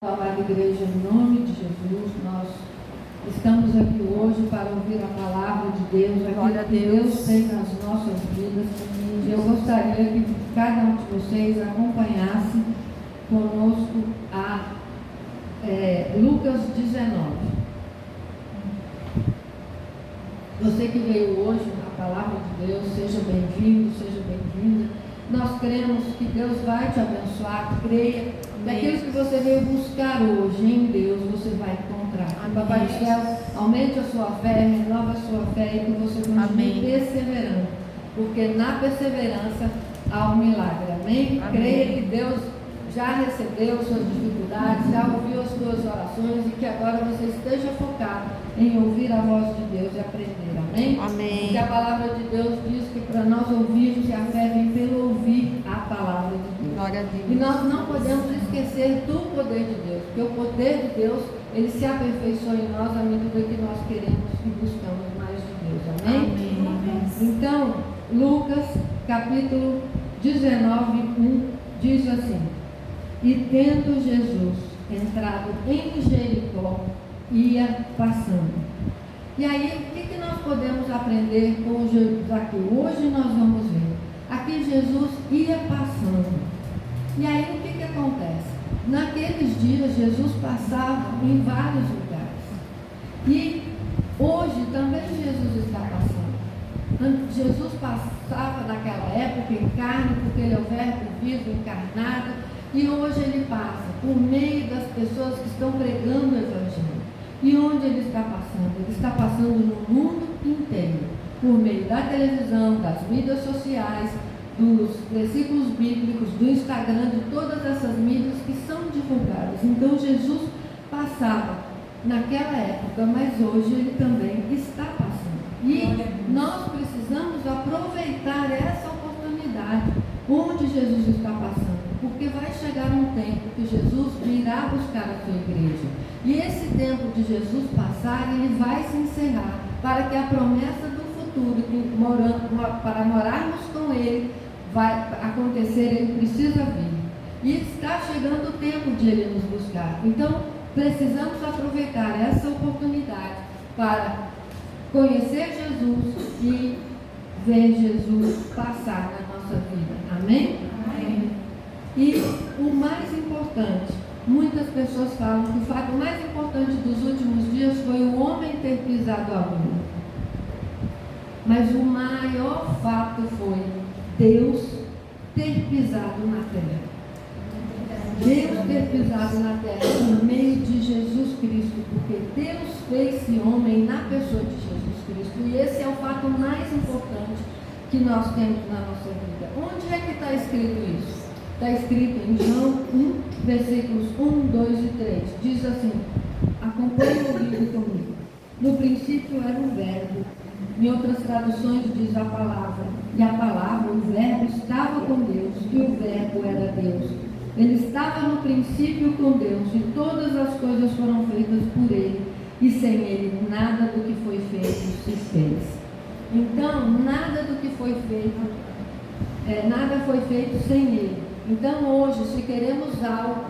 Amada igreja, em nome de Jesus, nós estamos aqui hoje para ouvir a palavra de Deus, aquilo que Deus tem nas nossas vidas. E eu gostaria que cada um de vocês acompanhasse conosco a Lucas 19. Você que veio hoje na palavra de Deus, seja bem-vindo, seja bem-vinda. Nós cremos que Deus vai te abençoar, creia. Daquilo que você veio buscar hoje em Deus, você vai encontrar. Que Papai do Céu aumente a sua fé, renova a sua fé e que você continue perseverando. Porque na perseverança há um milagre. Amém? Creia que Deus já recebeu suas dificuldades, já ouviu as suas orações e que agora você esteja focado em ouvir a voz de Deus e aprender. Amém? Amém. Porque a palavra de Deus diz que para nós ouvirmos, a fé vem pelo ouvir a palavra de Deus. Glória a Deus. E nós não podemos esquecer do poder de Deus, porque o poder de Deus, ele se aperfeiçoa em nós à medida que nós queremos e buscamos mais de Deus. Amém? Amém. Então, Lucas capítulo 19, 1 diz assim: E tendo Jesus entrado em Jericó, ia passando. E aí, o que nós podemos aprender com Jesus aqui? Hoje nós vamos ver. Aqui Jesus ia passando. E aí, o que acontece? Naqueles dias, Jesus passava em vários lugares. E hoje também Jesus está passando. Jesus passava naquela época em carne, porque ele é o verbo vivo, encarnado. E hoje ele passa por meio das pessoas que estão pregando o Evangelho. E onde ele está passando? Ele está passando no mundo inteiro, por meio da televisão, das mídias sociais, dos versículos bíblicos, do Instagram, de todas essas mídias que são divulgadas. Então Jesus passava naquela época, mas hoje ele também está passando. E nós precisamos aproveitar essa oportunidade onde Jesus está passando, porque vai chegar um tempo que Jesus virá buscar a sua igreja. E esse tempo de Jesus passar, ele vai se encerrar, para que a promessa do futuro, para morarmos com ele, vai acontecer, ele precisa vir. E está chegando o tempo de ele nos buscar. Então, precisamos aproveitar essa oportunidade para conhecer Jesus e ver Jesus passar na nossa vida. Amém? Amém. E o mais importante, muitas pessoas falam que o fato mais importante dos últimos dias foi o homem ter pisado a lua. Mas o maior fato foi Deus ter pisado na terra. Deus ter pisado na terra por meio de Jesus Cristo, porque Deus fez-se homem na pessoa de Jesus Cristo. E esse é o fato mais importante que nós temos na nossa vida. Onde é que está escrito isso? Está escrito em João 1, versículos 1, 2 e 3. Diz assim, acompanhe o livro comigo. No princípio era o verbo. Em outras traduções diz a palavra. E a palavra, o verbo, estava com Deus. E o verbo era Deus. Ele estava no princípio com Deus. E todas as coisas foram feitas por Ele. E sem Ele, nada do que foi feito se fez. Então, nada do que foi feito, nada foi feito sem Ele. Então hoje, se queremos algo,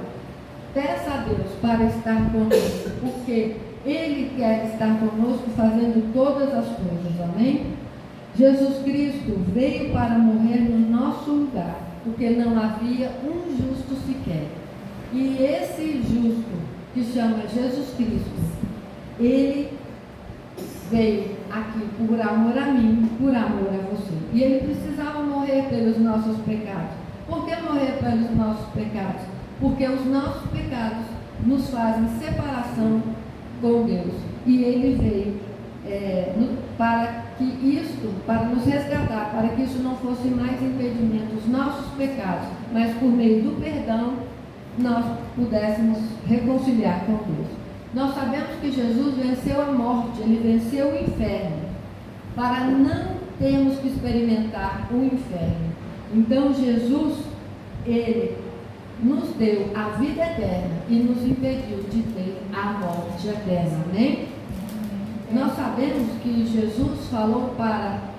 peça a Deus para estar conosco, porque Ele quer estar conosco fazendo todas as coisas, amém? Jesus Cristo veio para morrer no nosso lugar, porque não havia um justo sequer. E esse justo, que chama Jesus Cristo, Ele veio aqui por amor a mim, por amor a você. E Ele precisava morrer pelos nossos pecados. Por que morrer pelos nossos pecados? Porque os nossos pecados nos fazem separação com Deus. E Ele veio para nos resgatar, para que isso não fosse mais impedimento dos nossos pecados, mas por meio do perdão nós pudéssemos reconciliar com Deus. Nós sabemos que Jesus venceu a morte, Ele venceu o inferno, para não termos que experimentar o inferno. Então Jesus, Ele nos deu a vida eterna e nos impediu de ter a morte eterna. Amém? Nós sabemos que Jesus falou para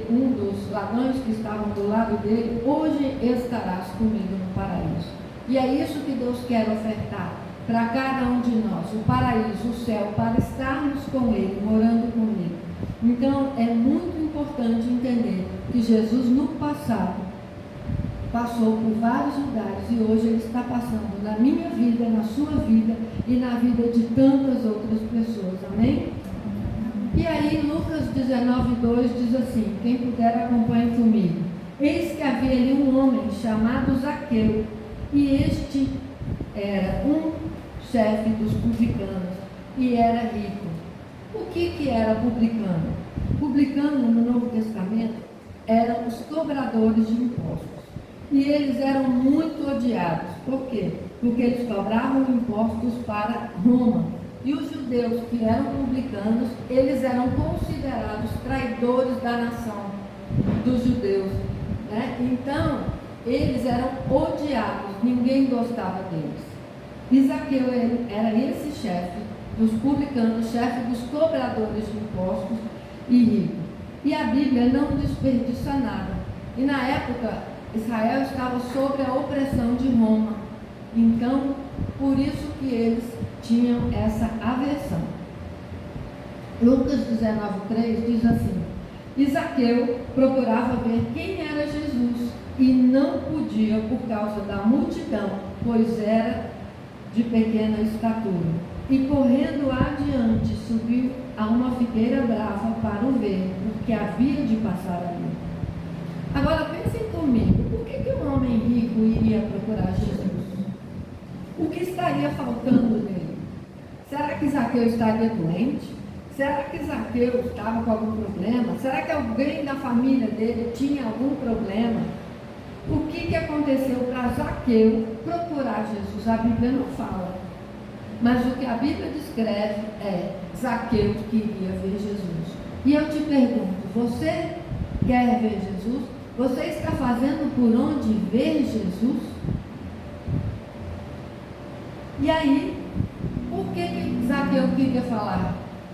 um dos ladrões que estavam do lado dele: hoje estarás comigo no paraíso. E é isso que Deus quer ofertar para cada um de nós, o paraíso, o céu, para estarmos com Ele, morando com Ele. Então, é muito importante entender que Jesus, no passado, passou por vários lugares e hoje Ele está passando na minha vida, na sua vida e na vida de tantas outras pessoas. Amém? E aí, Lucas 19:2 diz assim, quem puder acompanhe comigo. Eis que havia ali um homem chamado Zaqueu, e este era um chefe dos publicanos e era rico. O que era publicano? Publicano no Novo Testamento eram os cobradores de impostos. E eles eram muito odiados. Por quê? Porque eles cobravam impostos para Roma. E os judeus que eram publicanos, eles eram considerados traidores da nação dos judeus, né? Então, eles eram odiados, ninguém gostava deles. E Zaqueu era esse chefe dos publicanos, chefe dos cobradores de impostos e rico. E a Bíblia não desperdiça nada. E na época, Israel estava sob a opressão de Roma. Então, por isso que eles tinham essa aversão. Lucas 19:3 diz assim: e Zaqueu procurava ver quem era Jesus e não podia por causa da multidão, pois era de pequena estatura. E correndo adiante, subiu a uma figueira brava para o ver, porque havia de passar ali. Agora pensem comigo, por que um homem rico iria procurar Jesus? O que estaria faltando nele? Será que Zaqueu estaria doente? Será que Zaqueu estava com algum problema? Será que alguém da família dele tinha algum problema? O que aconteceu para Zaqueu procurar Jesus? A Bíblia não fala. Mas o que a Bíblia descreve é Zaqueu queria ver Jesus. E eu te pergunto, você quer ver Jesus? Você está fazendo por onde ver Jesus? E aí, por que Zaqueu queria falar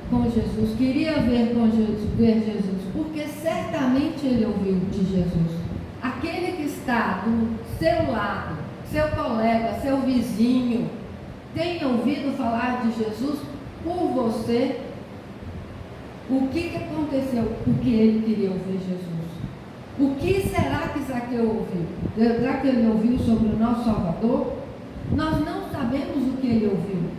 com Jesus? Queria ver Jesus? Porque certamente ele ouviu de Jesus. Aquele que está do seu lado, seu colega, seu vizinho, tem ouvido falar de Jesus por você? O que aconteceu? Porque ele queria ouvir Jesus. O que será que Zaqueu ouviu? Será que ele ouviu sobre o nosso Salvador? Nós não sabemos o que ele ouviu,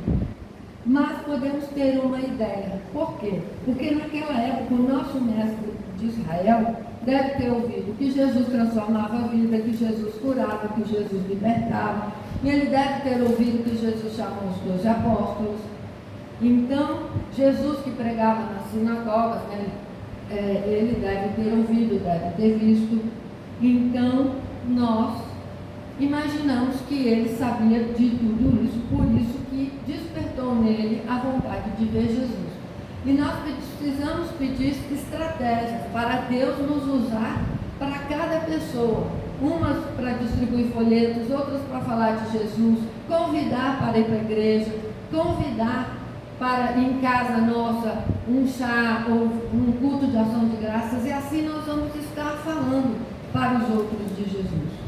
mas podemos ter uma ideia. Por quê? Porque naquela época o nosso mestre de Israel deve ter ouvido que Jesus transformava a vida, que Jesus curava, que Jesus libertava. E ele deve ter ouvido que Jesus chamou os 12 apóstolos. Então, Jesus que pregava nas sinagogas, né, ele deve ter ouvido, deve ter visto. Então, nós imaginamos que ele sabia de tudo isso, por isso que despertou nele a vontade de ver Jesus. E nós precisamos pedir estratégias para Deus nos usar para cada pessoa. Umas para distribuir folhetos, outras para falar de Jesus, convidar para ir para a igreja, convidar para em casa nossa um chá ou um culto de ação de graças, e assim nós vamos estar falando para os outros de Jesus.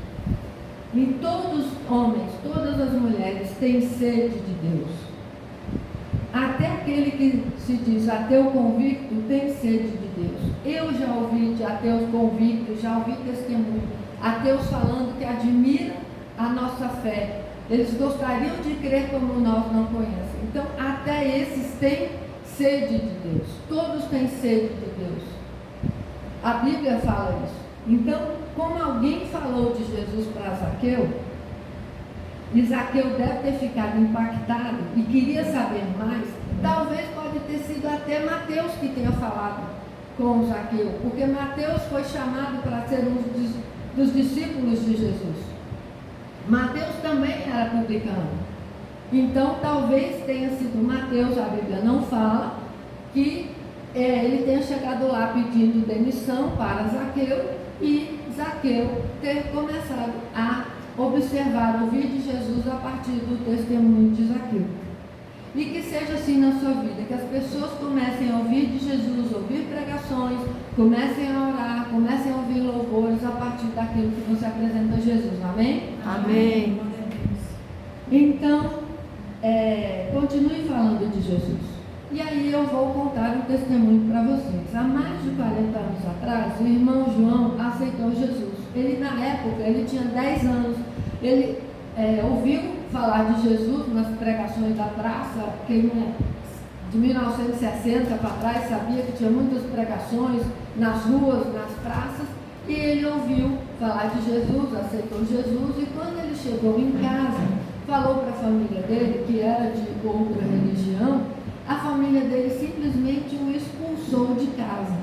E todos os homens, todas as mulheres têm sede de Deus. Até aquele que se diz ateu convicto tem sede de Deus. Eu já ouvi de ateus convictos, já ouvi testemunho, ateus falando que admiram a nossa fé. Eles gostariam de crer como nós não conhecemos. Então, até esses têm sede de Deus. Todos têm sede de Deus. A Bíblia fala isso. Então, como alguém falou de Jesus para Zaqueu, e Zaqueu deve ter ficado impactado e queria saber mais, talvez pode ter sido até Mateus que tenha falado com Zaqueu, porque Mateus foi chamado para ser um dos discípulos de Jesus. Mateus também era publicano. Então, talvez tenha sido Mateus, a Bíblia não fala, que ele tenha chegado lá pedindo demissão para Zaqueu e Zaqueu ter começado a observar, ouvir de Jesus a partir do testemunho de Zaqueu. E que seja assim na sua vida, que as pessoas comecem a ouvir de Jesus, ouvir pregações, comecem a orar, comecem a ouvir louvores a partir daquilo que você apresenta a Jesus. Amém? Amém. Então, continue falando de Jesus. E aí eu vou contar um testemunho para vocês. Há mais de 40 anos atrás, o irmão João aceitou Jesus. Ele, na época, ele tinha 10 anos. Ele ouviu falar de Jesus nas pregações da praça. Quem de 1960 para trás sabia que tinha muitas pregações nas ruas, nas praças. E ele ouviu falar de Jesus, aceitou Jesus. E quando ele chegou em casa, falou para a família dele, que era de outra religião, a família dele simplesmente o expulsou de casa.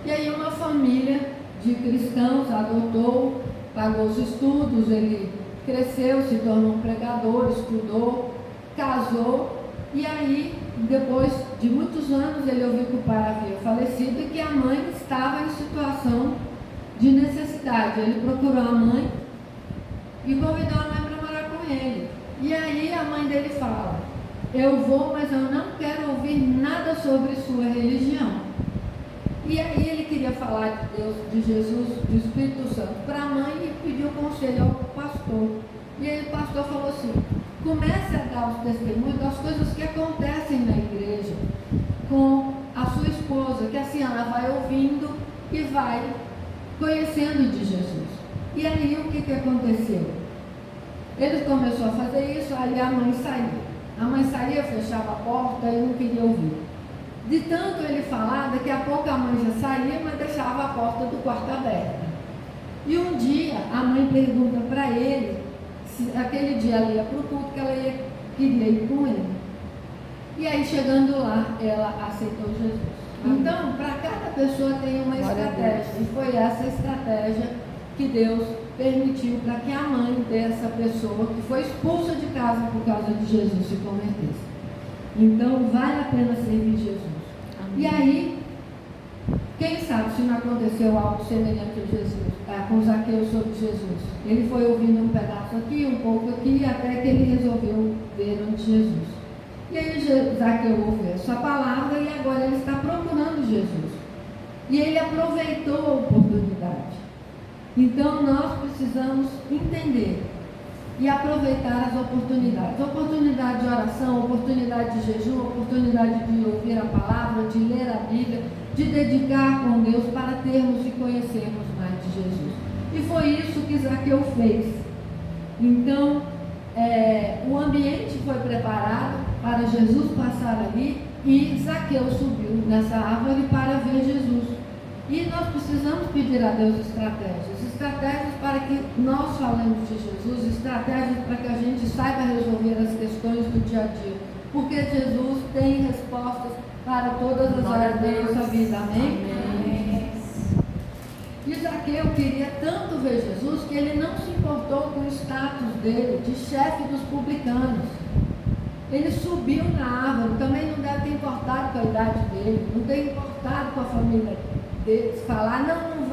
E aí uma família de cristãos adotou, pagou os estudos, ele cresceu, se tornou um pregador, estudou, casou, e aí, depois de muitos anos, ele ouviu que o pai havia falecido e que a mãe estava em situação de necessidade. Ele procurou a mãe e convidou a mãe para morar com ele. E aí a mãe dele fala: eu vou, mas eu não quero ouvir nada sobre sua religião. E aí ele queria falar de Deus, de Jesus, do Espírito Santo para a mãe e pediu conselho ao pastor. E aí o pastor falou assim: comece a dar os testemunhos das coisas que acontecem na igreja com a sua esposa, que assim ela vai ouvindo e vai conhecendo de Jesus. E aí o que aconteceu? Ele começou a fazer isso, aí a mãe saiu. A mãe saía, fechava a porta e não queria ouvir. De tanto ele falar, daqui a pouco a mãe já saía, mas deixava a porta do quarto aberta. E um dia a mãe pergunta para ele se aquele dia ela ia para o culto, que ela queria ir com ele. E aí chegando lá, ela aceitou Jesus. Então, para cada pessoa tem uma estratégia. E foi essa estratégia que Deus permitiu para que a mãe dessa pessoa que foi expulsa de casa por causa de Jesus se convertesse. Então vale a pena servir Jesus. Amém. E aí, quem sabe se não aconteceu algo semelhante a Jesus, com Zaqueu sobre Jesus. Ele foi ouvindo um pedaço aqui, um pouco aqui, até que ele resolveu ver onde Jesus. E aí Zaqueu ouviu essa palavra e agora ele está procurando Jesus. E ele aproveitou a oportunidade. Então nós precisamos entender e aproveitar as oportunidades. Oportunidade de oração, oportunidade de jejum, oportunidade de ouvir a palavra, de ler a Bíblia, de dedicar com Deus para termos e conhecermos mais de Jesus. E foi isso que Zaqueu fez. Então, o ambiente foi preparado para Jesus passar ali e Zaqueu subiu nessa árvore para ver Jesus. E nós precisamos pedir a Deus estratégias para que nós falemos de Jesus, estratégias para que a gente saiba resolver as questões do dia a dia, porque Jesus tem respostas para todas as áreas da nossa vida, amém? Amém. E Zaqueu queria tanto ver Jesus que ele não se importou com o status dele de chefe dos publicanos. Ele subiu na árvore, também não deve ter importado com a idade dele, não tem importado com a família deles, falar, não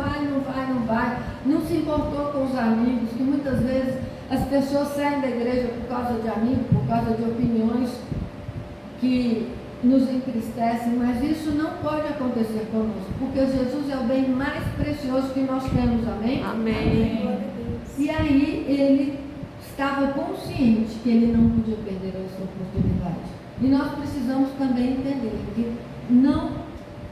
vai, não se importou com os amigos, que muitas vezes as pessoas saem da igreja por causa de amigos, por causa de opiniões que nos entristecem, mas isso não pode acontecer conosco, porque Jesus é o bem mais precioso que nós temos, amém? Amém. E aí ele estava consciente que ele não podia perder essa oportunidade. E nós precisamos também entender que não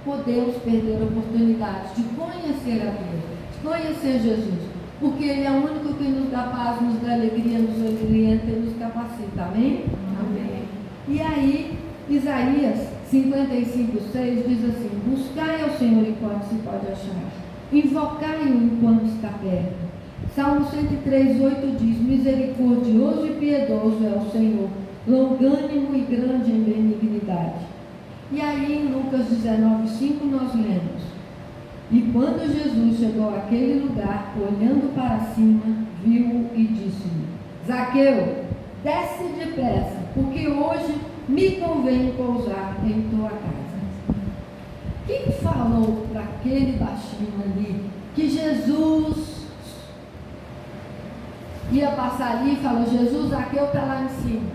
podemos perder a oportunidade de conhecer a Deus, de conhecer Jesus, porque Ele é o único que nos dá paz, nos dá alegria, nos orienta e nos capacita, amém? Amém. E aí, Isaías 55:6 diz assim: buscai ao Senhor enquanto se pode achar, invocai-o enquanto está perto. Salmo 103:8 diz: misericordioso e piedoso é o Senhor, longânimo e grande em benignidade. E aí em Lucas 19:5 nós lemos: e quando Jesus chegou àquele lugar, olhando para cima, viu-o e disse-lhe: Zaqueu, desce depressa, porque hoje me convém pousar em tua casa. Quem falou para aquele baixinho ali que Jesus ia passar ali e falou: Jesus, Zaqueu está lá em cima?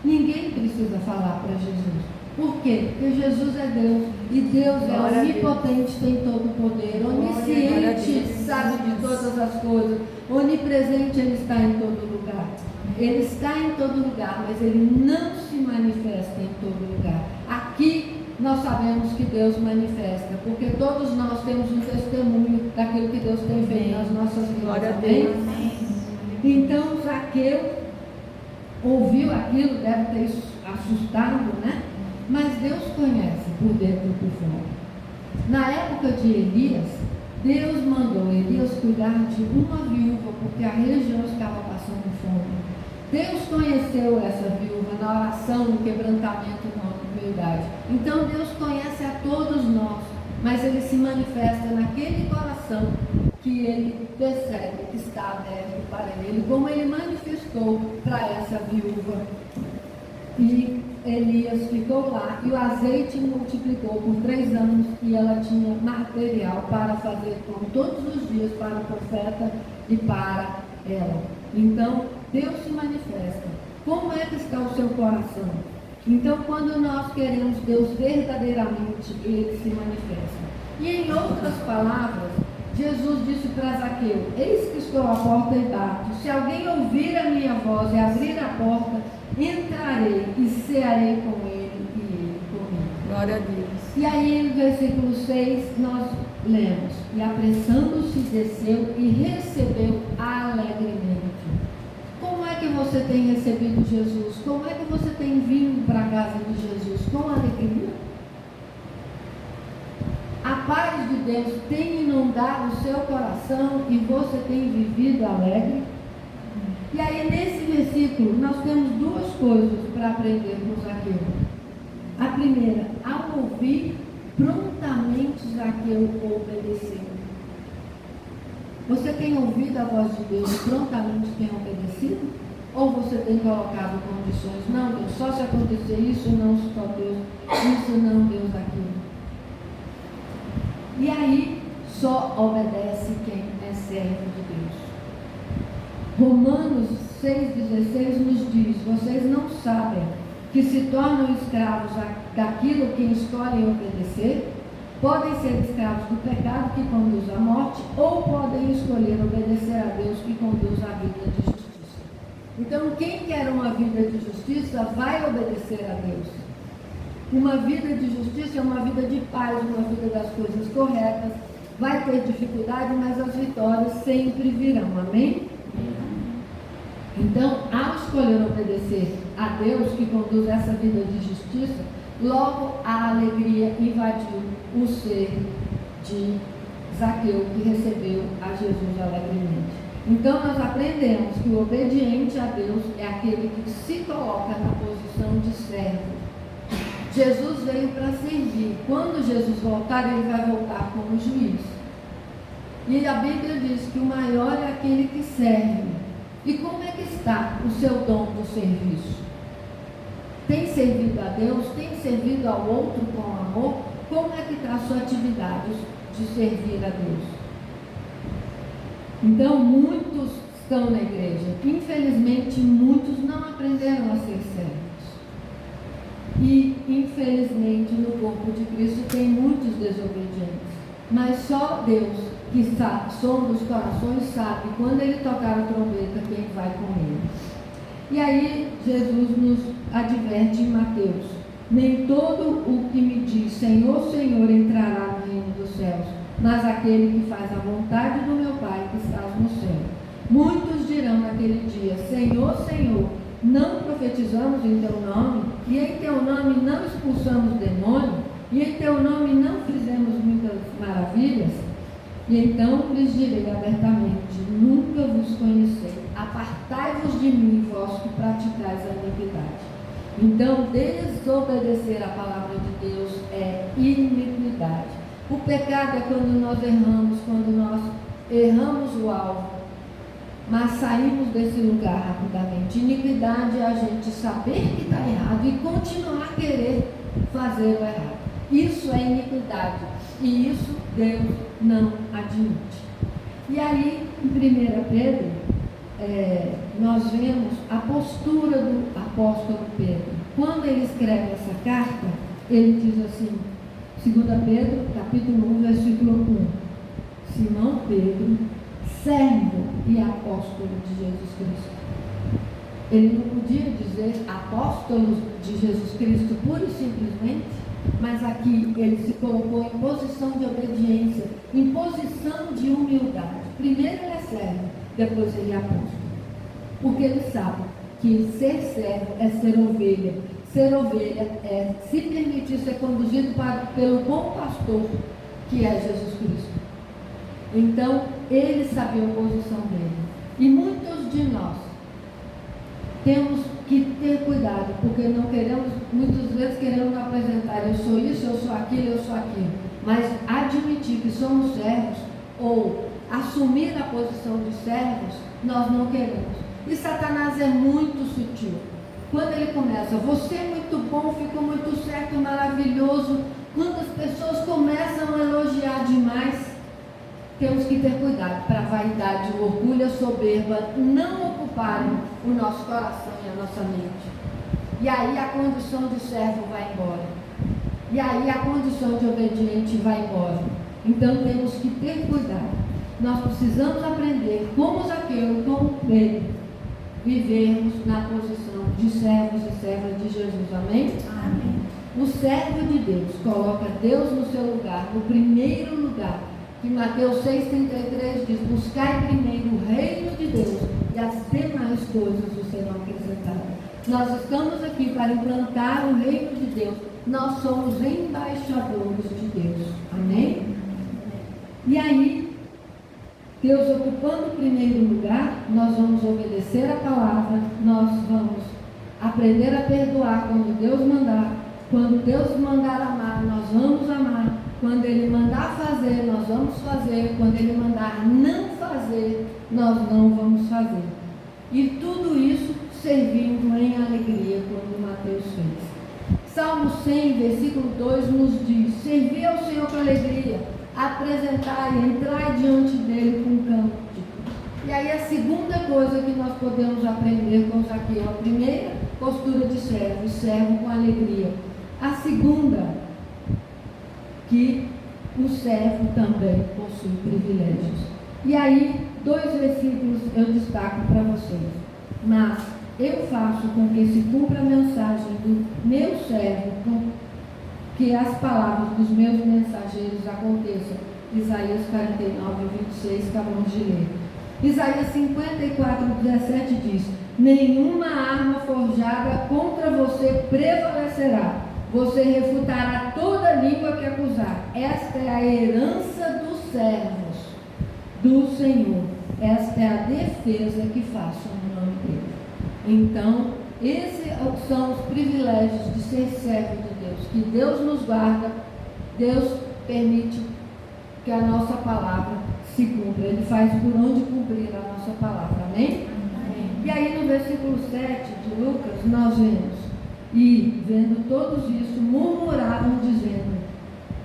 Ninguém precisa falar para Jesus. Por quê? Porque Jesus é Deus, e Deus é onipotente, tem todo o poder, onisciente, sabe de todas as coisas, onipresente, Ele está em todo lugar. Ele está em todo lugar, mas ele não se manifesta em todo lugar. Aqui nós sabemos que Deus manifesta, porque todos nós temos um testemunho daquilo que Deus tem feito nas nossas vidas. Glória a Deus. Então Zaqueu ouviu aquilo, deve ter assustado, né? Mas Deus conhece por dentro e por fora. Na época de Elias, Deus mandou Elias cuidar de uma viúva, porque a região estava passando fome. Deus conheceu essa viúva na oração, no quebrantamento, na humildade. Então Deus conhece a todos nós, mas Ele se manifesta naquele coração que Ele percebe que está aberto para Ele, como Ele manifestou para essa viúva. E Elias ficou lá, e o azeite multiplicou por 3 anos, e ela tinha material para fazer pão todos os dias para o profeta e para ela. Então, Deus se manifesta. Como é que está o seu coração? Então, quando nós queremos Deus verdadeiramente, Ele se manifesta. E em outras palavras, Jesus disse para Zaqueu: eis que estou à porta e bato. Se alguém ouvir a minha voz e abrir a porta, entrarei e cearei com ele e ele comigo. Glória a Deus. E aí no versículo 6 nós lemos: e apressando-se desceu e recebeu alegremente. Como é que você tem recebido Jesus? Como é que você tem vindo para a casa de Jesus? Com alegria? A paz de Deus tem inundado o seu coração e você tem vivido alegre? E aí nesse versículo nós temos 2 coisas para aprender com Zaqueu. A primeira, ao ouvir, prontamente Zaqueu obedeceu. Você tem ouvido a voz de Deus e prontamente tem obedecido? Ou você tem colocado condições? Não, Deus, só se acontecer isso, não, só Deus, isso não, Deus, aquilo. E aí só obedece quem é servo de Deus. Romanos 6,16 nos diz: vocês não sabem que se tornam escravos daquilo que escolhem obedecer? Podem ser escravos do pecado que conduz à morte, ou podem escolher obedecer a Deus que conduz à vida de justiça. Então, quem quer uma vida de justiça vai obedecer a Deus. Uma vida de justiça é uma vida de paz, uma vida das coisas corretas. Vai ter dificuldade, mas as vitórias sempre virão. Amém? Então, ao escolher obedecer a Deus que conduz essa vida de justiça, logo a alegria invadiu o ser de Zaqueu, que recebeu a Jesus alegremente. Então nós aprendemos que o obediente a Deus é aquele que se coloca na posição de servo. Jesus veio para servir. Quando Jesus voltar, ele vai voltar como juiz. E a Bíblia diz que o maior é aquele que serve. E como é que está o seu dom do serviço? Tem servido a Deus? Tem servido ao outro com amor? Como é que está a sua atividade de servir a Deus? Então, muitos estão na igreja. Infelizmente, muitos não aprenderam a ser servos. E, infelizmente, no corpo de Cristo tem muitos desobedientes. Mas só Deus, que sonda os corações, sabe quando Ele tocar a trombeta quem vai com Ele. E aí Jesus nos adverte em Mateus: nem todo o que me diz Senhor, Senhor entrará no reino dos céus, mas aquele que faz a vontade do meu Pai que está no céu. Muitos dirão naquele dia: Senhor, Senhor, não profetizamos em teu nome, e em teu nome não expulsamos demônio, e em teu nome não fizemos muitas maravilhas? E então lhes direi abertamente: nunca vos conheci, apartai-vos de mim, vós que praticais a iniquidade. Então, desobedecer a palavra de Deus é iniquidade. O pecado é quando nós erramos o alvo, mas saímos desse lugar rapidamente. Iniquidade é a gente saber que está errado e continuar a querer fazer o errado. Isso é iniquidade, e isso Deus não admite. E aí, em 1 Pedro, nós vemos a postura do apóstolo Pedro. Quando ele escreve essa carta, ele diz assim, 2 Pedro, capítulo 1, versículo 1: Simão Pedro, servo e apóstolo de Jesus Cristo. Ele não podia dizer apóstolos de Jesus Cristo pura e simplesmente, mas aqui ele se colocou em posição de obediência, em posição de humildade. Primeiro ele é servo, depois ele é apóstolo. Porque ele sabe que ser servo é ser ovelha. Ser ovelha é se permitir ser conduzido pelo bom pastor, que é Jesus Cristo. Então, ele sabia a posição dele. E muitos de nós temos que ter cuidado, porque não queremos, muitas vezes queremos apresentar, eu sou isso, eu sou aquilo, mas admitir que somos servos, ou assumir a posição de servos, nós não queremos. E Satanás é muito sutil. Quando ele começa, você é muito bom, ficou muito certo, maravilhoso. Quando as pessoas começam a elogiar demais, temos que ter cuidado para a vaidade, o orgulho, a soberba não ocuparem o nosso coração e a nossa mente. E aí a condição de servo vai embora. E aí a condição de obediente vai embora. Então temos que ter cuidado. Nós precisamos aprender, como Zaqueu, como Pedro, vivermos na posição de servos e servas de Jesus. Amém? Amém. O servo de Deus coloca Deus no seu lugar, no primeiro lugar. Que Mateus 6,33 diz: buscai primeiro o reino de Deus e as demais coisas vos serão acrescentadas. Nós estamos aqui para implantar o reino de Deus. Nós somos embaixadores de Deus. Amém? E aí, Deus ocupando o primeiro lugar, nós vamos obedecer a palavra, nós vamos aprender a perdoar quando Deus mandar. Quando Deus mandar amar, nós vamos amar. Quando Ele mandar fazer, nós vamos fazer. Quando Ele mandar não fazer, nós não vamos fazer. E tudo isso servindo em alegria, como Mateus fez. Salmo 100, versículo 2 nos diz: servi ao Senhor com alegria, apresentai e entrai diante dele com cântico. E aí a segunda coisa que nós podemos aprender com Zaqueu, a primeira, postura de servo, servo com alegria. A segunda, que o servo também possui privilégios. E aí, 2 versículos eu destaco para vocês. Mas eu faço com que se cumpra a mensagem do meu servo, com que as palavras dos meus mensageiros aconteçam. Isaías 49, 26, acabamos de ler. Isaías 54, 17 diz: nenhuma arma forjada contra você prevalecerá. Você refutará toda língua que acusar. Esta é a herança dos servos do Senhor. Esta é a defesa que faço no nome dele. Então, esses são os privilégios de ser servo de Deus. Que Deus nos guarda, Deus permite que a nossa palavra se cumpra. Ele faz por onde cumprir a nossa palavra. Amém? Amém. E aí no versículo 7 de Lucas, nós vemos: e, vendo todos isso, murmuravam, dizendo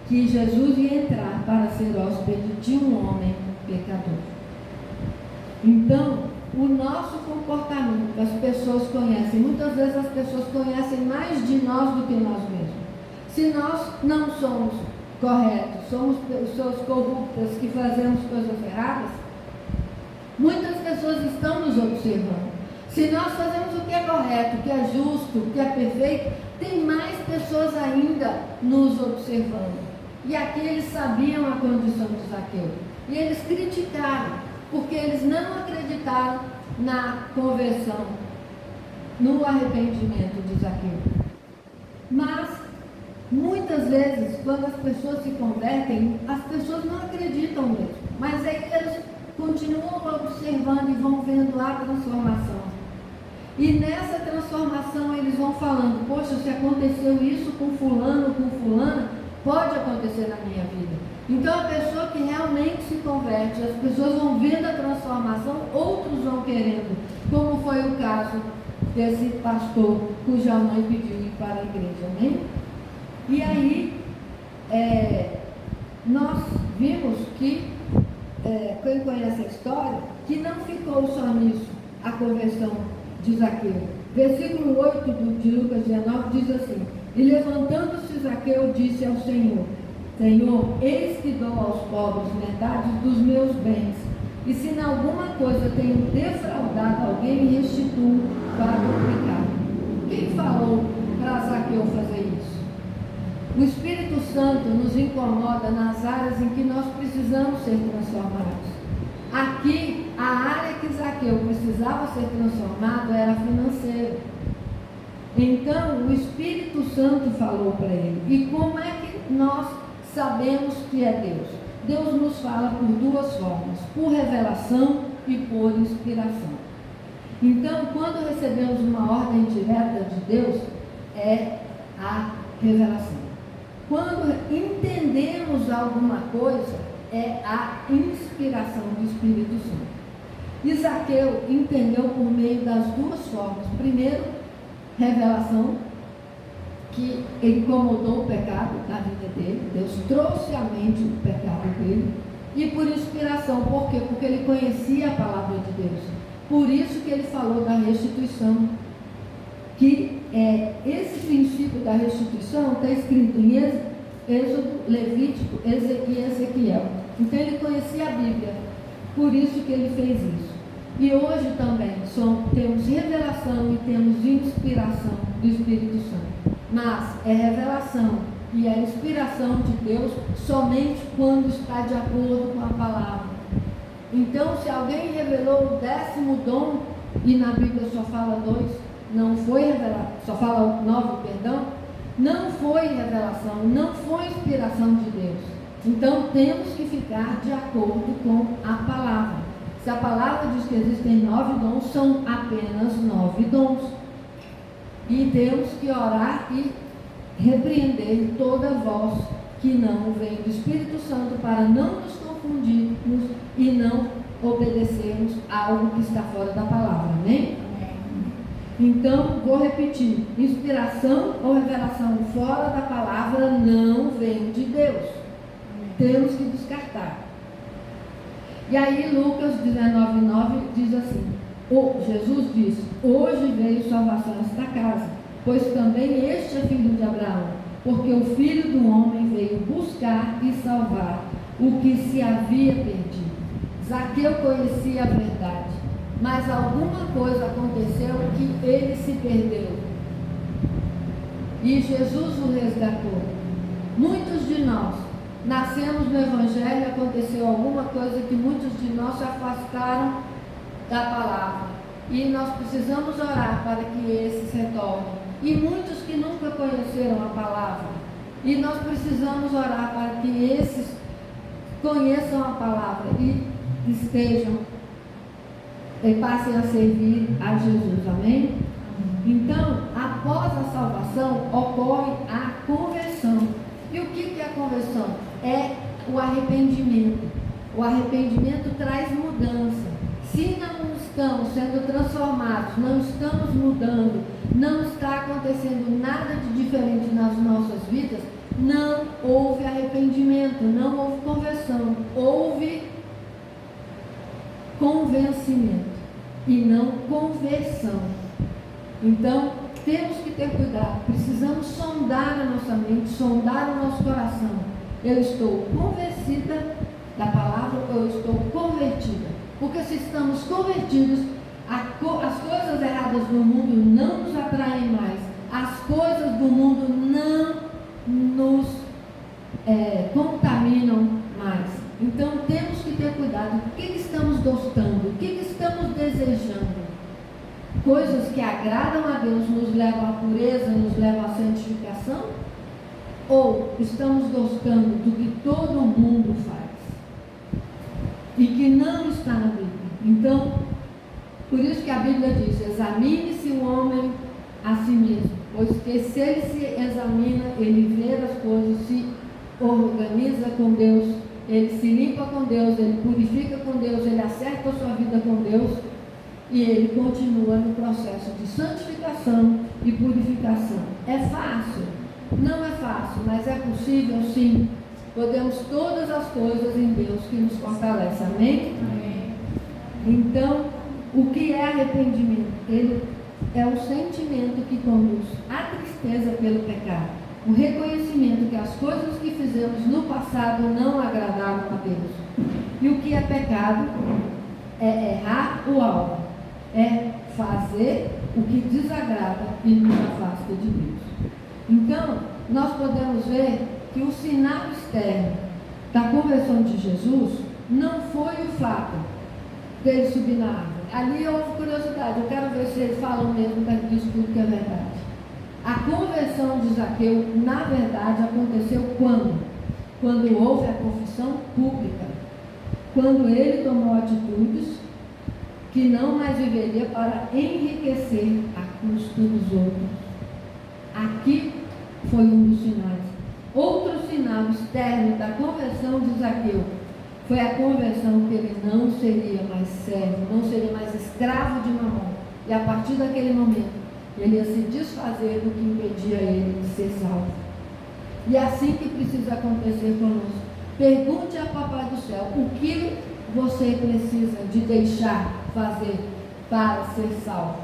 que Jesus ia entrar para ser hóspede de um homem pecador. Então, o nosso comportamento, as pessoas conhecem. Muitas vezes as pessoas conhecem mais de nós do que nós mesmos. Se nós não somos corretos, somos pessoas corruptas que fazemos coisas erradas, muitas pessoas estão nos observando. Se nós fazemos o que é correto, o que é justo, o que é perfeito, tem mais pessoas ainda nos observando. E aqui eles sabiam a condição de Zaqueu. E eles criticaram, porque eles não acreditaram na conversão, no arrependimento de Zaqueu. Mas, muitas vezes, quando as pessoas se convertem, as pessoas não acreditam mesmo. Mas aí eles continuam observando e vão vendo a transformação. E nessa transformação eles vão falando: poxa, se aconteceu isso com fulano, com fulana, pode acontecer na minha vida. Então a pessoa que realmente se converte, as pessoas vão vendo a transformação, outros vão querendo, como foi o caso desse pastor cuja mãe pediu ir para a igreja, né? E aí nós vimos que quem conhece a história, que não ficou só nisso a conversão de Zaqueu. Versículo 8 de Lucas 19 diz assim: e levantando-se Zaqueu disse ao Senhor: Senhor, eis que dou aos pobres metade dos meus bens, E se em alguma coisa tenho defraudado alguém, me restituo quadruplicado. Quem falou para Zaqueu fazer isso? O Espírito Santo nos incomoda nas áreas em que nós precisamos ser transformados. Aqui, a área que Zaqueu precisava ser transformado era financeira. Então, o Espírito Santo falou para ele. E como é que nós sabemos que é Deus? Deus nos fala por duas formas: por revelação e por inspiração. Então, quando recebemos uma ordem direta de Deus, é a revelação. Quando entendemos alguma coisa, é a inspiração do Espírito Santo. E Zaqueu entendeu por meio das duas formas. Primeiro, revelação, que incomodou o pecado da vida dele. Deus trouxe à mente o pecado dele. E por inspiração, por quê? Porque ele conhecia a palavra de Deus. Por isso que ele falou da restituição. Que esse princípio da restituição está escrito em Êxodo, Levítico e Ezequiel. Então ele conhecia a Bíblia. Por isso que ele fez isso. E hoje também temos revelação e temos inspiração do Espírito Santo. Mas é revelação e é inspiração de Deus somente quando está de acordo com a palavra. Então, se alguém revelou o 10º dom, e na Bíblia só fala 2, não foi revelado, só fala 9, perdão, não foi revelação, não foi inspiração de Deus. Então, temos que ficar de acordo com a palavra. Se a palavra diz que existem 9 dons, são apenas 9 dons. E temos que orar e repreender toda voz que não vem do Espírito Santo para não nos confundirmos e não obedecermos a algo que está fora da palavra. Amém? Então, vou repetir: inspiração ou revelação fora da palavra não vem de Deus. Temos que descartar. E aí Lucas 19:9 diz assim: Jesus disse: hoje veio salvação a esta casa, pois também este é filho de Abraão, porque o Filho do Homem veio buscar e salvar o que se havia perdido. Zaqueu conhecia a verdade, mas alguma coisa aconteceu que ele se perdeu. E Jesus o resgatou. Muitos de nós nascemos no Evangelho e aconteceu alguma coisa que muitos de nós se afastaram da palavra. E nós precisamos orar para que esses retornem. E muitos que nunca conheceram a palavra. E nós precisamos orar para que esses conheçam a palavra e estejam e passem a servir a Jesus. Amém? Então, após a salvação, ocorre a conversão. E o que é a conversão? É o arrependimento. O arrependimento traz mudança. Se não estamos sendo transformados, não estamos mudando, não está acontecendo nada de diferente nas nossas vidas, não houve arrependimento, não houve conversão, houve convencimento e não conversão. Então, temos que ter cuidado, precisamos sondar a nossa mente, sondar o nosso coração. Eu estou convencida da palavra ou eu estou convertida? Porque se estamos convertidos, as coisas erradas do mundo não nos atraem mais, as coisas do mundo não nos contaminam mais. Então temos que ter cuidado. O que estamos gostando? O que estamos desejando? Coisas que agradam a Deus nos levam à pureza, nos levam à santificação? Ou estamos gostando do que todo mundo faz e que não está na Bíblia? Então, por isso que a Bíblia diz: examine-se o homem a si mesmo, pois que se ele se examina, ele vê as coisas, se organiza com Deus, ele se limpa com Deus, ele purifica com Deus, ele acerta a sua vida com Deus, e ele continua no processo de santificação e purificação. É fácil? Não é fácil, mas é possível sim. Podemos todas as coisas em Deus que nos fortalece. Amém? Amém. Então, o que é arrependimento? Ele é o sentimento que conduz à tristeza pelo pecado. O reconhecimento que as coisas que fizemos no passado não agradaram a Deus. E o que é pecado? é errar o alvo, é fazer o que desagrada e nos afasta de Deus. Então, nós podemos ver que o sinal externo da conversão de Jesus não foi o fato dele subir na árvore. Ali houve curiosidade, eu quero ver se eles falam mesmo disso tudo que é verdade. A conversão de Zaqueu, na verdade, aconteceu quando? Quando houve a confissão pública. Quando ele tomou atitudes que não mais viveria para enriquecer a custa dos outros. Aqui foi um dos sinais. Outro sinal externo da conversão de Zaqueu foi a conversão que ele não seria mais servo, não seria mais escravo de Mamon. E a partir daquele momento, ele ia se desfazer do que impedia ele de ser salvo. E é assim que precisa acontecer conosco. Pergunte a Papai do Céu, o que você precisa de deixar fazer para ser salvo?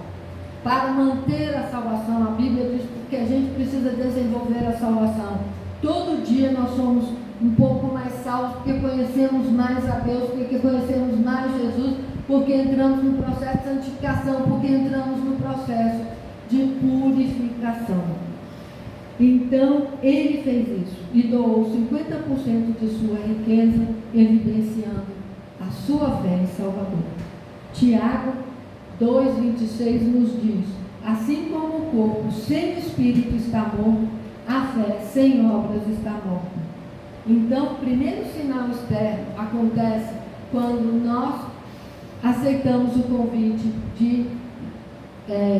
Para manter a salvação, a Bíblia diz que a gente precisa desenvolver a salvação. Todo dia nós somos um pouco mais salvos, porque conhecemos mais a Deus, porque conhecemos mais Jesus, porque entramos no processo de santificação, porque entramos no processo de purificação. Então, ele fez isso e doou 50% de sua riqueza, evidenciando a sua fé em Salvador. Tiago 2,26 nos diz: assim como o corpo sem espírito está morto, a fé sem obras está morta. Então, o primeiro sinal externo acontece quando nós aceitamos o convite de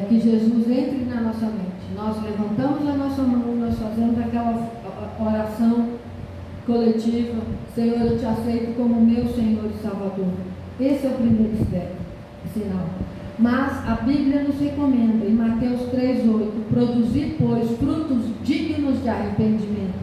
que Jesus entre na nossa mente. Nós levantamos a nossa mão, nós fazemos aquela oração coletiva: Senhor, eu te aceito como meu Senhor e Salvador. Esse é o primeiro sinal. Mas a Bíblia nos recomenda, em Mateus 3,8, produzir, pois, frutos dignos de arrependimento.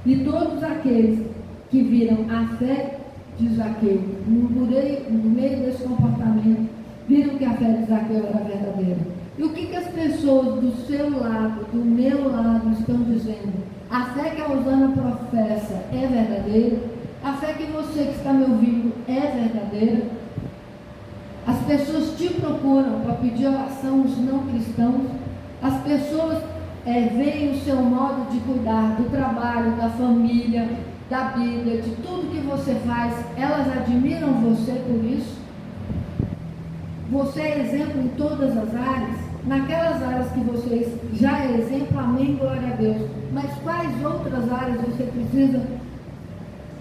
E todos aqueles que viram a fé de Zaqueu, no meio desse comportamento, viram que a fé de Zaqueu era verdadeira. E o que as pessoas do seu lado, do meu lado, estão dizendo? A fé que a Osana professa é verdadeira? A fé que você que está me ouvindo é verdadeira? As pessoas te procuram para pedir oração, os não cristãos. As pessoas veem o seu modo de cuidar do trabalho, da família, da Bíblia, de tudo que você faz. Elas admiram você por isso? Você é exemplo em todas as áreas? Naquelas áreas que você já é exemplo, amém, glória a Deus. Mas quais outras áreas você precisa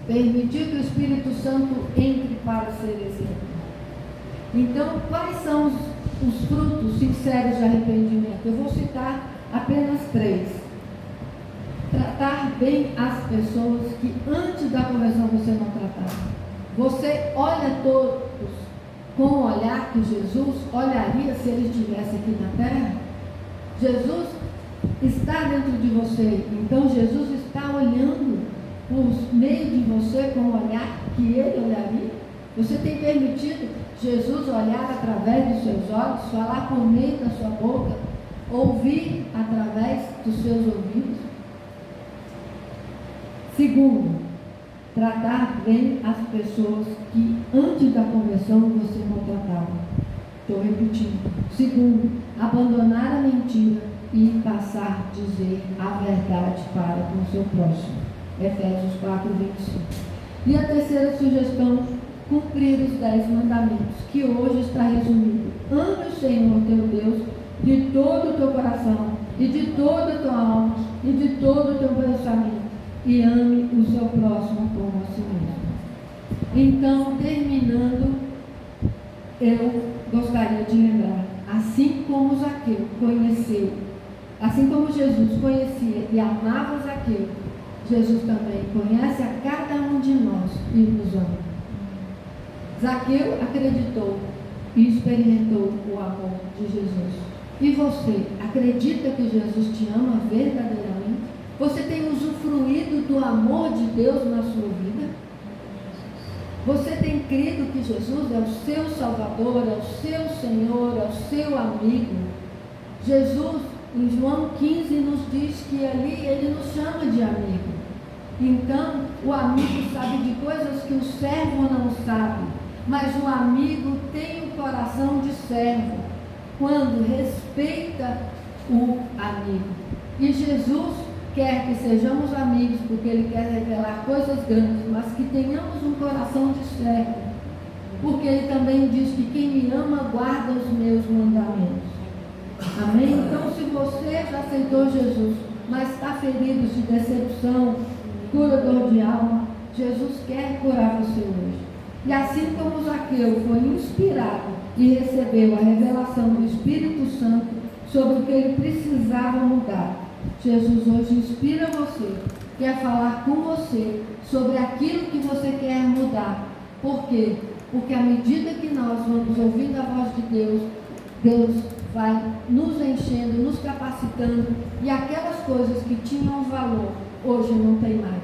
permitir que o Espírito Santo entre para ser exemplo? Então, quais são os frutos sinceros de arrependimento? Eu vou citar apenas 3. Tratar bem as pessoas que antes da conversão você não tratava. Você olha todos com o olhar que Jesus olharia se ele estivesse aqui na terra. Jesus está dentro de você, então Jesus está olhando por meio de você com o olhar que ele olharia. Você tem permitido Jesus olhar através dos seus olhos, falar por meio da sua boca, ouvir através dos seus ouvidos? Segundo, tratar bem as pessoas que antes da conversão você não tratava. Estou repetindo. Segundo, abandonar a mentira e passar a dizer a verdade para com o seu próximo. Efésios 4:25. E a terceira sugestão: cumprir os 10 mandamentos, que hoje está resumido: ame o Senhor teu Deus de todo o teu coração, e de toda a tua alma, e de todo o teu pensamento, e ame o seu próximo como a si mesmo. Então, terminando, eu gostaria de lembrar, assim como Zaqueu conheceu, assim como Jesus conhecia e amava Zaqueu, Jesus também conhece a cada um de nós e nos ama. Zaqueu acreditou e experimentou o amor de Jesus. E você, acredita que Jesus te ama verdadeiramente? Você tem usufruído do amor de Deus na sua vida? Você tem crido que Jesus é o seu Salvador, é o seu Senhor, é o seu amigo? Jesus, em João 15, nos diz que ali ele nos chama de amigo. Então, o amigo sabe de coisas que o servo não sabe. mas o amigo tem o coração de servo, quando respeita o amigo. E Jesus quer que sejamos amigos, porque Ele quer revelar coisas grandes, mas que tenhamos um coração de servo, porque Ele também diz que quem me ama guarda os meus mandamentos. Amém? Então, se você já aceitou Jesus, mas está ferido de decepção, curador de alma, Jesus quer curar você hoje. E assim como Zaqueu foi inspirado e recebeu a revelação do Espírito Santo sobre o que ele precisava mudar, Jesus hoje inspira você, quer falar com você sobre aquilo que você quer mudar. Por quê? Porque à medida que nós vamos ouvindo a voz de Deus, Deus vai nos enchendo, nos capacitando, e aquelas coisas que tinham valor, hoje não tem mais.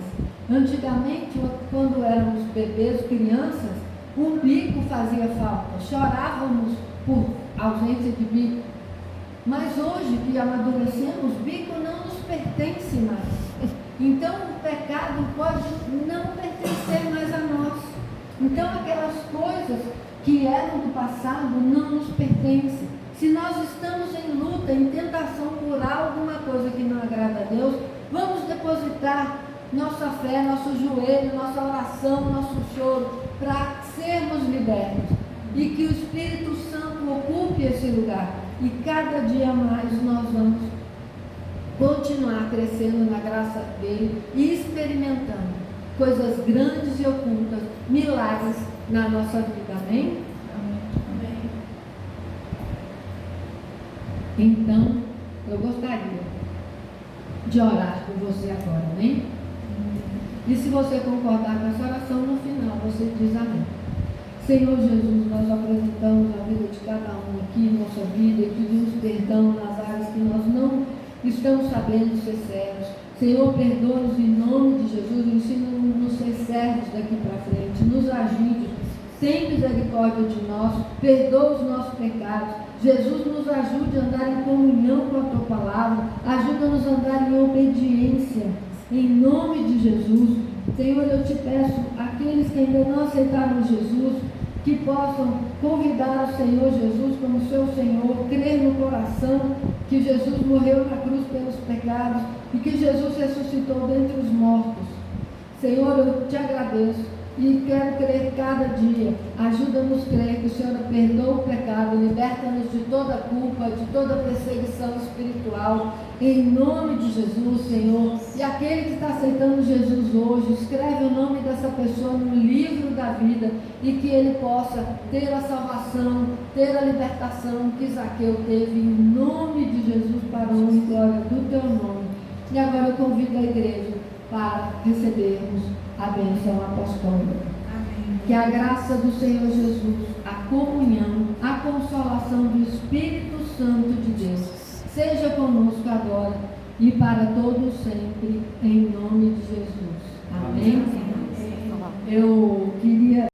Antigamente, quando éramos bebês, crianças, um bico fazia falta, chorávamos por ausência de bico. Mas hoje que amadurecemos, bico não nos pertence mais. Então o pecado pode não pertencer mais a nós. Então aquelas coisas que eram do passado não nos pertencem. Se nós estamos em luta, em tentação por alguma coisa que não agrada a Deus, vamos depositar nossa fé, nosso joelho, nossa oração, nosso choro, para sermos libertos. E que o Espírito Santo ocupe esse lugar. E cada dia mais nós vamos continuar crescendo na graça dele e experimentando coisas grandes e ocultas, milagres na nossa vida. Amém? Amém. Então, eu gostaria de orar por você agora, amém? E se você concordar com essa oração, no final você diz amém. Senhor Jesus, nós apresentamos a vida de cada um aqui, nossa vida, e pedimos perdão nas áreas que nós não estamos sabendo ser servos. Senhor, perdoa-nos em nome de Jesus, ensina-nos a ser servos daqui para frente, nos ajude, tem misericórdia de nós, perdoa os nossos pecados. Jesus, nos ajude a andar em comunhão com a Tua Palavra, ajuda-nos a andar em obediência, em nome de Jesus. Senhor, eu te peço, aqueles que ainda não aceitaram Jesus, que possam convidar o Senhor Jesus como seu Senhor, crer no coração que Jesus morreu na cruz pelos pecados e que Jesus ressuscitou dentre os mortos. Senhor, eu te agradeço e quero crer cada dia. Ajuda-nos a crer que o Senhor perdoa o pecado, liberta-nos de toda culpa, de toda perseguição espiritual, em nome de Jesus, Senhor. E aquele que está aceitando Jesus hoje, escreve o nome dessa pessoa no livro da vida e que ele possa ter a salvação, ter a libertação que Zaqueu teve, em nome de Jesus, para a honra e glória do teu nome. E agora eu convido a igreja para recebermos a bênção apostólica. Amém. Que a graça do Senhor Jesus, a comunhão, a consolação do Espírito Santo de Deus seja conosco agora e para todos sempre, em nome de Jesus. Amém? Eu queria